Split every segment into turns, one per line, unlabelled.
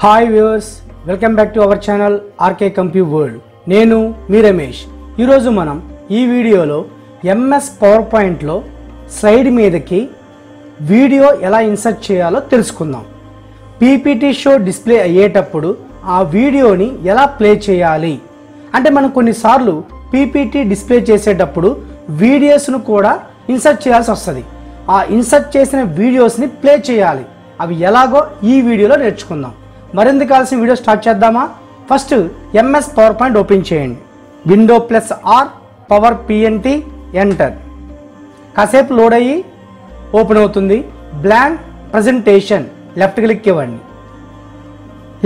Hi viewers, welcome back to our channel RK computer world. నేను మీ రమేష్. ఈరోజు మనం ఈ వీడియోలో ఎంఎస్ పవర్ పాయింట్లో స్లైడ్ మీదకి వీడియో ఎలా ఇన్సర్ట్ చేయాలో తెలుసుకుందాం. పీపీటీ షో డిస్ప్లే అయ్యేటప్పుడు ఆ వీడియోని ఎలా ప్లే చేయాలి అంటే మనం కొన్నిసార్లు పీపీటీ డిస్ప్లే చేసేటప్పుడు వీడియోస్ను కూడా ఇన్సర్ట్ చేయాల్సి వస్తుంది. ఆ ఇన్సర్ట్ చేసిన వీడియోస్ని ప్లే చేయాలి. అవి ఎలాగో ఈ వీడియోలో నేర్చుకుందాం. మరింత కావాల్సిన వీడియో స్టార్ట్ చేద్దామా? First MS power point open చేయండి. Window plus R power PNT enter. కాసేపు లోడ్ అయ్యి ఓపెన్ అవుతుంది. బ్లాంక్ ప్రజెంటేషన్ లెఫ్ట్ క్లిక్ ఇవ్వండి.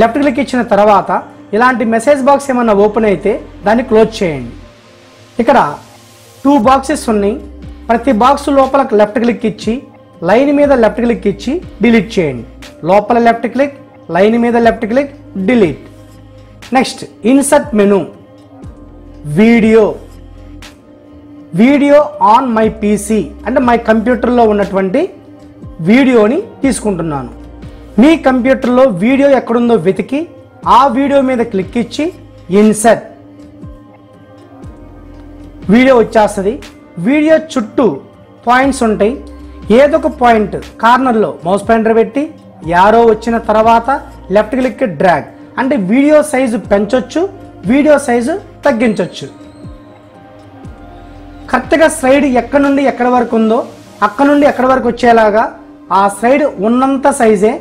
లెఫ్ట్ క్లిక్ ఇచ్చిన తర్వాత ఇలాంటి మెసేజ్ బాక్స్ ఏమన్నా ఓపెన్ అయితే దాన్ని క్లోజ్ చేయండి. ఇక్కడ 2 బాక్సెస్ ఉన్నాయి. ప్రతి బాక్స్ లోపల లెఫ్ట్ క్లిక్ ఇచ్చి లైన్ మీద లెఫ్ట్ క్లిక్ ఇచ్చి డిలీట్ చేయండి. లోపల లెఫ్ట్ క్లిక్, లైన్ మీద left click, delete. Next insert menu, video on my PC అంటే మై కంప్యూటర్లో ఉన్నటువంటి వీడియోని తీసుకుంటున్నాను. మీ కంప్యూటర్లో వీడియో ఎక్కడుందో వెతికి ఆ వీడియో మీద క్లిక్ ఇచ్చి ఇన్సర్ట్, వీడియో వచ్చేస్తుంది. వీడియో చుట్టూ పాయింట్స్ ఉంటాయి. ఏదో ఒక పాయింట్ కార్నర్లో మౌస్ పాయింటర్ పెట్టి యారో వచ్చిన తర్వాత లెఫ్ట్ క్లిక్ డ్రాగ్ అంటే వీడియో సైజు పెంచొచ్చు, వీడియో సైజు తగ్గించవచ్చు. కరెక్ట్గా స్లైడ్ ఎక్కడి నుండి ఎక్కడి వరకు ఉందో అక్కడ నుండి ఎక్కడి వరకు వచ్చేలాగా ఆ స్లైడ్ ఉన్నంత సైజే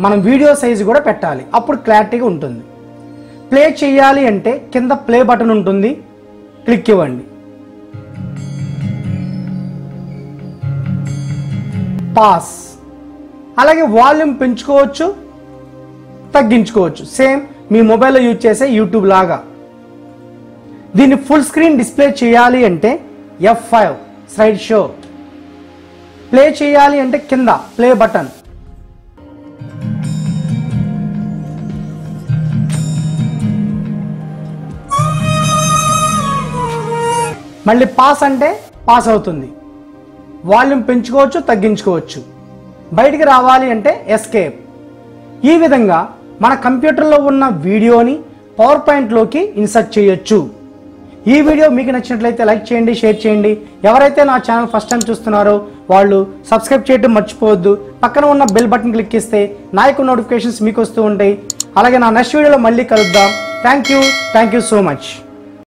మనం వీడియో సైజు కూడా పెట్టాలి. అప్పుడు క్లారిటీగా ఉంటుంది. ప్లే చేయాలి అంటే కింద ప్లే బటన్ ఉంటుంది, క్లిక్ ఇవ్వండి. పాస్. అలాగే వాల్యూమ్ పెంచుకోవచ్చు, తగ్గించుకోవచ్చు. సేమ్ మీ మొబైల్లో యూజ్ చేసే యూట్యూబ్ లాగా. దీన్ని ఫుల్ స్క్రీన్ డిస్ప్లే చేయాలి అంటే F5 స్లైడ్ షో. ప్లే చేయాలి అంటే కింద ప్లే బటన్. మళ్ళీ పాస్ అంటే పాస్ అవుతుంది. వాల్యూమ్ పెంచుకోవచ్చు, తగ్గించుకోవచ్చు. బయటికి రావాలి అంటే ఎస్కేప్. ఈ విధంగా మన కంప్యూటర్లో ఉన్న వీడియోని పవర్ పాయింట్లోకి ఇన్సర్ట్ చేయొచ్చు. ఈ వీడియో మీకు నచ్చినట్లయితే లైక్ చేయండి, షేర్ చేయండి. ఎవరైతే నా ఛానల్ ఫస్ట్ టైం చూస్తున్నారో వాళ్ళు సబ్స్క్రైబ్ చేయడం మర్చిపోవద్దు. పక్కన ఉన్న బెల్ బటన్ క్లిక్ చేస్తే నా యొక్క నోటిఫికేషన్స్ మీకు వస్తూ ఉంటాయి. అలాగే నా నెక్స్ట్ వీడియోలో మళ్ళీ కలుద్దాం. Thank you so much.